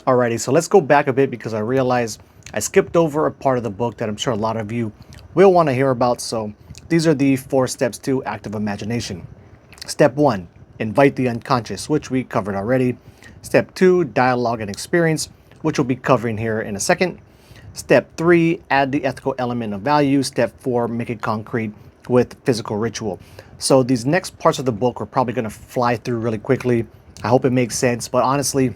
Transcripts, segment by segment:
Alrighty, so let's go back a bit because I realized I skipped over a part of the book that I'm sure a lot of you will want to hear about. So these are the 4 steps to active imagination. Step 1, invite the unconscious, which we covered already. Step 2, dialogue and experience, which we'll be covering here in a second. Step 3, add the ethical element of value. Step 4, make it concrete with physical ritual. So these next parts of the book we're probably going to fly through really quickly. I hope it makes sense, but honestly,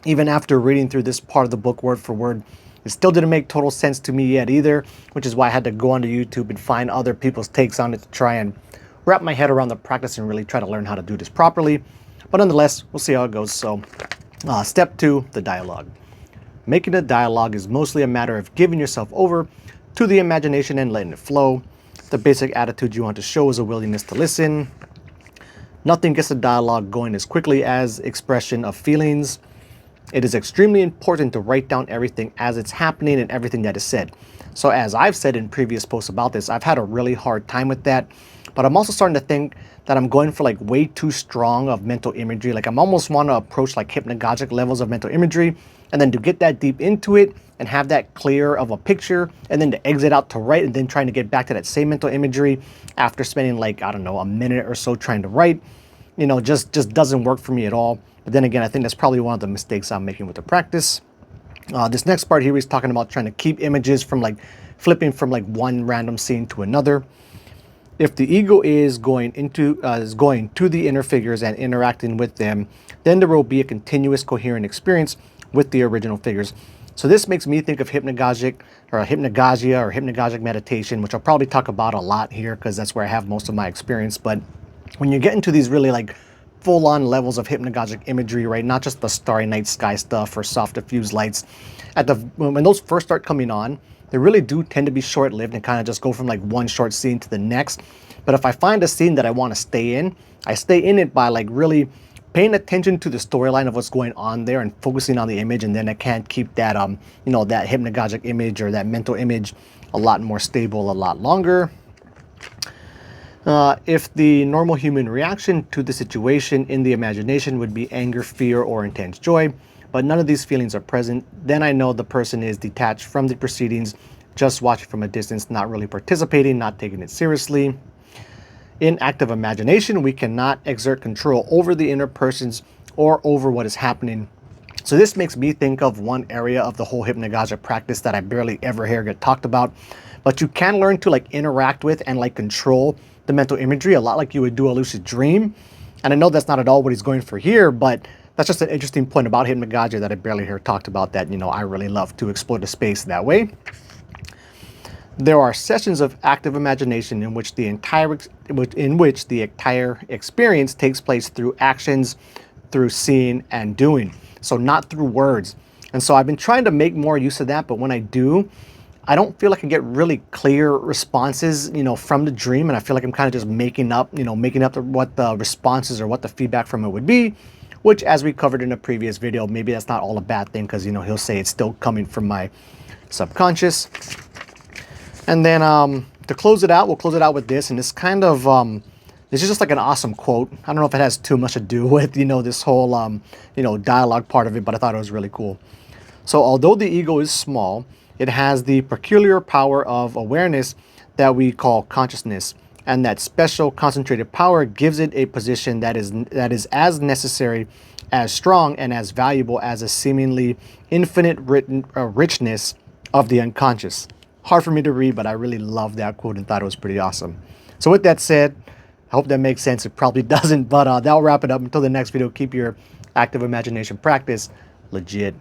even after reading through this part of the book word for word, it still didn't make total sense to me yet either, which is why I had to go onto YouTube and find other people's takes on it to try and wrap my head around the practice and really try to learn how to do this properly. But nonetheless, we'll see how it goes. So step 2, the dialogue. Making a dialogue is mostly a matter of giving yourself over to the imagination and letting it flow. The basic attitude you want to show is a willingness to listen. Nothing gets a dialogue going as quickly as expression of feelings. It is extremely important to write down everything as it's happening and everything that is said. So as I've said in previous posts about this, I've had a really hard time with that. But I'm also starting to think that I'm going for like way too strong of mental imagery. Like I'm almost want to approach like hypnagogic levels of mental imagery, and then to get that deep into it and have that clear of a picture, and then to exit out to write, and then trying to get back to that same mental imagery after spending like, I don't know, a minute or so trying to write, just doesn't work for me at all. But then again, I think that's probably one of the mistakes I'm making with the practice. This next part here is talking about trying to keep images from like flipping from like one random scene to another. If the ego is going to the inner figures and interacting with them, then there will be a continuous coherent experience with the original figures. So this makes me think of hypnagogic or hypnagogia or hypnagogic meditation, which I'll probably talk about a lot here because that's where I have most of my experience. But when you get into these really like full-on levels of hypnagogic imagery, right? Not just the starry night sky stuff or soft diffused lights. When those first start coming on, they really do tend to be short-lived and kind of just go from like one short scene to the next. But if I find a scene that I want to stay in, I stay in it by like really paying attention to the storyline of what's going on there and focusing on the image, and then I can't keep that that hypnagogic image or that mental image a lot more stable a lot longer. If the normal human reaction to the situation in the imagination would be anger, fear, or intense joy, but none of these feelings are present, then I know the person is detached from the proceedings, just watching from a distance, not really participating, not taking it seriously. In active imagination, we cannot exert control over the inner persons or over what is happening. So this makes me think of one area of the whole hypnagogic practice that I barely ever hear get talked about, but you can learn to like interact with and like control the mental imagery a lot like you would do a lucid dream. And I know that's not at all what he's going for here, but that's just an interesting point about hypnagogia that I barely hear talked about that, I really love to explore the space that way. There are sessions of active imagination in which the entire experience takes place through actions, through seeing and doing. So not through words. And so I've been trying to make more use of that, but when I do, I don't feel like I get really clear responses, from the dream. And I feel like I'm kind of just making up what the responses or what the feedback from it would be, which, as we covered in a previous video, maybe that's not all a bad thing because, he'll say it's still coming from my subconscious. And then to close it out, we'll close it out with this. And it's kind of, this is just like an awesome quote. I don't know if it has too much to do with, this whole, dialogue part of it, but I thought it was really cool. So although the ego is small, it has the peculiar power of awareness that we call consciousness. And that special concentrated power gives it a position that is as necessary, as strong, and as valuable as a seemingly infinite richness of the unconscious. Hard for me to read, but I really love that quote and thought it was pretty awesome. So with that said, I hope that makes sense. It probably doesn't, but that'll wrap it up. Until the next video, keep your active imagination practice legit.